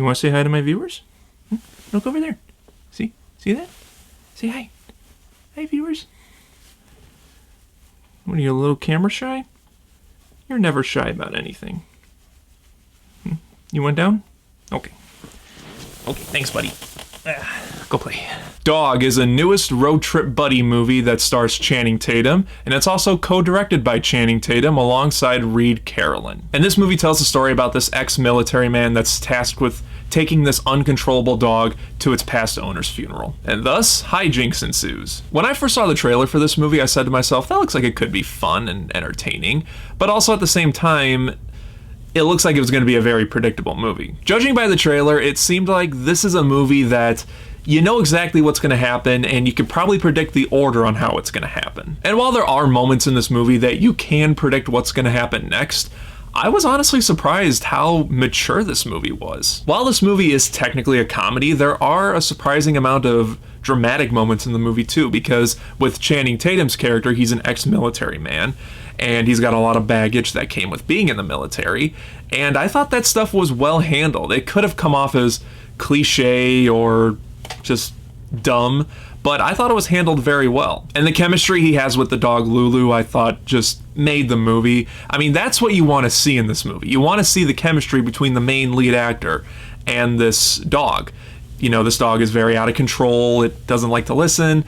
You want to say hi to my viewers? Look over there. See that? Say hi. Hi, viewers. What are you, a little camera shy? You're never shy about anything. You went down? Okay. Okay, thanks, buddy. Go play. Dog is a newest road trip buddy movie that stars Channing Tatum, and it's also co-directed by Channing Tatum alongside Reed Carolyn. And this movie tells a story about this ex-military man that's tasked with taking this uncontrollable dog to its past owner's funeral. And thus, hijinks ensues. When I first saw the trailer for this movie, I said to myself, that looks like it could be fun and entertaining, but also at the same time, it looks like it was going to be a very predictable movie. Judging by the trailer, it seemed like this is a movie that you know exactly what's going to happen, and you can probably predict the order on how it's going to happen. And while there are moments in this movie that you can predict what's going to happen next, I was honestly surprised how mature this movie was. While this movie is technically a comedy, there are a surprising amount of dramatic moments in the movie too, because with Channing Tatum's character, he's an ex-military man, and he's got a lot of baggage that came with being in the military, and I thought that stuff was well handled. It could have come off as cliche or just dumb, but I thought it was handled very well. And the chemistry he has with the dog Lulu, I thought just made the movie. I mean, that's what you want to see in this movie. You want to see the chemistry between the main lead actor and this dog. You know, this dog is very out of control. It doesn't like to listen.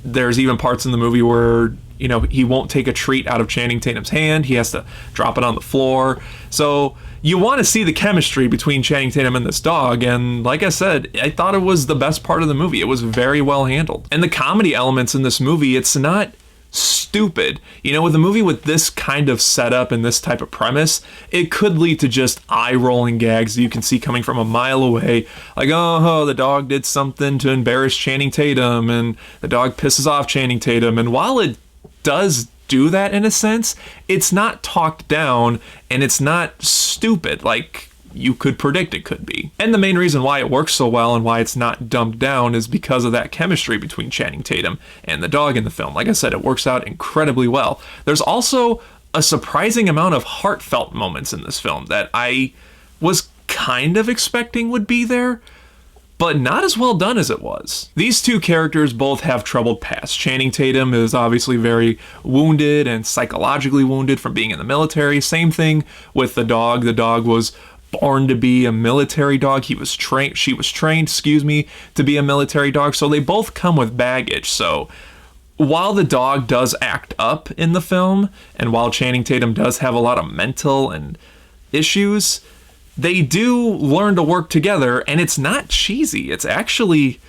There's even parts in the movie where, you know, he won't take a treat out of Channing Tatum's hand. He has to drop it on the floor. So you want to see the chemistry between Channing Tatum and this dog, and like I said, I thought it was the best part of the movie. It was very well handled. And the comedy elements in this movie, it's not stupid. You know, with a movie with this kind of setup and this type of premise, it could lead to just eye-rolling gags that you can see coming from a mile away. Like, oh, the dog did something to embarrass Channing Tatum, and the dog pisses off Channing Tatum. And while it does do that in a sense, it's not talked down and it's not stupid like you could predict it could be. And the main reason why it works so well and why it's not dumbed down is because of that chemistry between Channing Tatum and the dog in the film. Like I said, it works out incredibly well. There's also a surprising amount of heartfelt moments in this film that I was kind of expecting would be there, but not as well done as it was. These two characters both have troubled pasts. Channing Tatum is obviously very wounded and psychologically wounded from being in the military. Same thing with the dog. The dog was born to be a military dog. She was trained, to be a military dog. So they both come with baggage. So while the dog does act up in the film, and while Channing Tatum does have a lot of mental and issues, they do learn to work together, and it's not cheesy. It's actually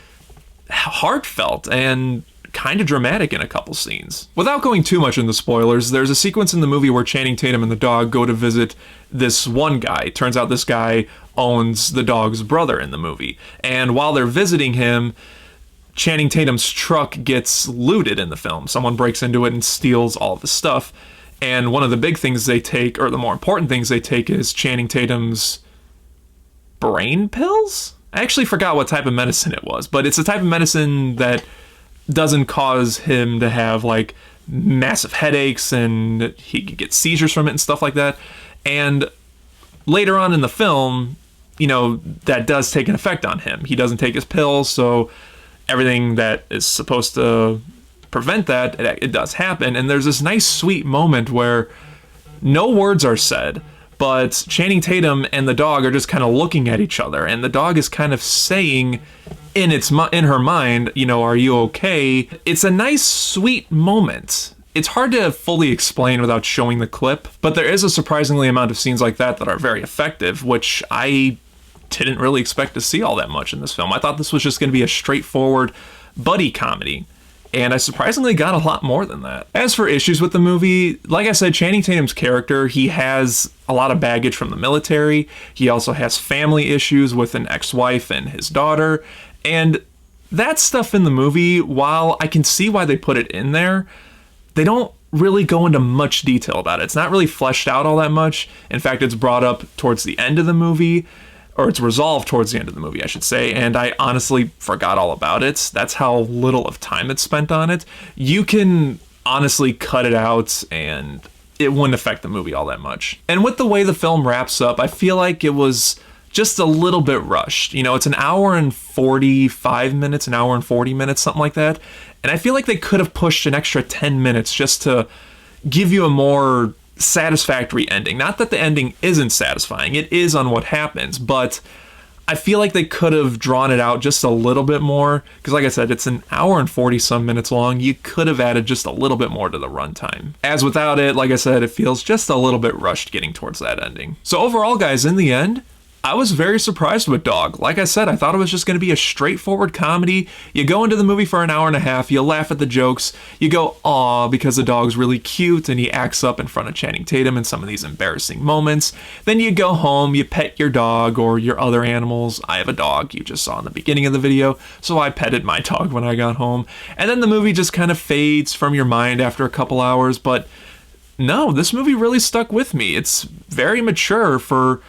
heartfelt and kind of dramatic in a couple scenes. Without going too much into spoilers, there's a sequence in the movie where Channing Tatum and the dog go to visit this one guy. Turns out this guy owns the dog's brother in the movie. And while they're visiting him, Channing Tatum's truck gets looted in the film. Someone breaks into it and steals all of the stuff. And one of the big things they take, or the more important things they take, is Channing Tatum's brain pills? I actually forgot what type of medicine it was, but it's a type of medicine that doesn't cause him to have like massive headaches, and he could get seizures from it and stuff like that. And later on in the film, you know, that does take an effect on him. He doesn't take his pills, so everything that is supposed to prevent that, it does happen. And there's this nice sweet moment where no words are said, but Channing Tatum and the dog are just kind of looking at each other, and the dog is kind of saying in her mind, you know, are you okay? It's a nice sweet moment. It's hard to fully explain without showing the clip, but there is a surprisingly amount of scenes like that are very effective, which I didn't really expect to see all that much in this film. I thought this was just going to be a straightforward buddy comedy, and I surprisingly got a lot more than that. As for issues with the movie, like I said, Channing Tatum's character, he has a lot of baggage from the military. He also has family issues with an ex-wife and his daughter. And that stuff in the movie, while I can see why they put it in there, they don't really go into much detail about it. It's not really fleshed out all that much. In fact, it's brought up towards the end of the movie, or it's resolved towards the end of the movie, I should say, and I honestly forgot all about it. That's how little of time it's spent on it. You can honestly cut it out and it wouldn't affect the movie all that much. And with the way the film wraps up, I feel like it was just a little bit rushed. You know, it's an hour and 45 minutes, an hour and 40 minutes, something like that. And I feel like they could have pushed an extra 10 minutes just to give you a more satisfactory ending. Not that the ending isn't satisfying, it is on what happens, but I feel like they could have drawn it out just a little bit more, because like I said, it's an hour and 40 some minutes long. You could have added just a little bit more to the runtime. As without it, like I said, it feels just a little bit rushed getting towards that ending. So overall, guys, in the end, I was very surprised with Dog. Like I said, I thought it was just going to be a straightforward comedy. You go into the movie for an hour and a half, you laugh at the jokes, you go, aw, because the dog's really cute and he acts up in front of Channing Tatum in some of these embarrassing moments. Then you go home, you pet your dog or your other animals. I have a dog, you just saw in the beginning of the video, so I petted my dog when I got home. And then the movie just kind of fades from your mind after a couple hours, but no, this movie really stuck with me. It's very mature for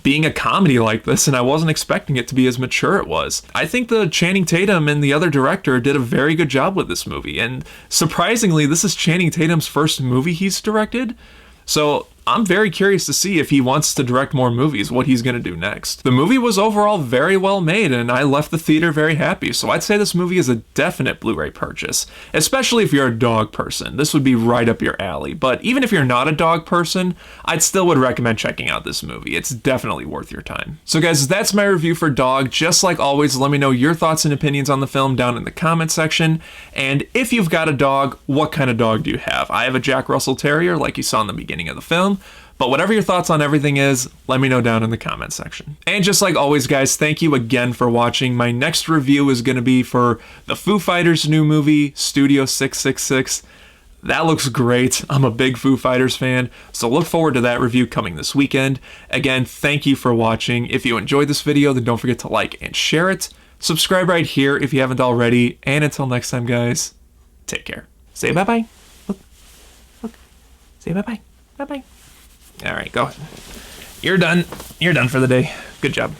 being a comedy like this, and I wasn't expecting it to be as mature it was. I think the Channing Tatum and the other director did a very good job with this movie, and surprisingly, this is Channing Tatum's first movie he's directed, so I'm very curious to see if he wants to direct more movies, what he's going to do next. The movie was overall very well made, and I left the theater very happy, so I'd say this movie is a definite Blu-ray purchase, especially if you're a dog person. This would be right up your alley, but even if you're not a dog person, I'd still would recommend checking out this movie. It's definitely worth your time. So guys, that's my review for Dog. Just like always, let me know your thoughts and opinions on the film down in the comment section, and if you've got a dog, what kind of dog do you have? I have a Jack Russell Terrier, like you saw in the beginning of the film. But whatever your thoughts on everything is, let me know down in the comment section. And just like always, guys, thank you again for watching. My next review is going to be for the Foo Fighters' new movie, Studio 666. That looks great. I'm a big Foo Fighters fan, so look forward to that review coming this weekend. Again, thank you for watching. If you enjoyed this video, then don't forget to like and share it. Subscribe right here if you haven't already. And until next time, guys, take care. Say bye-bye. Look. Say bye-bye. Bye-bye. All right, go ahead. You're done. You're done for the day. Good job.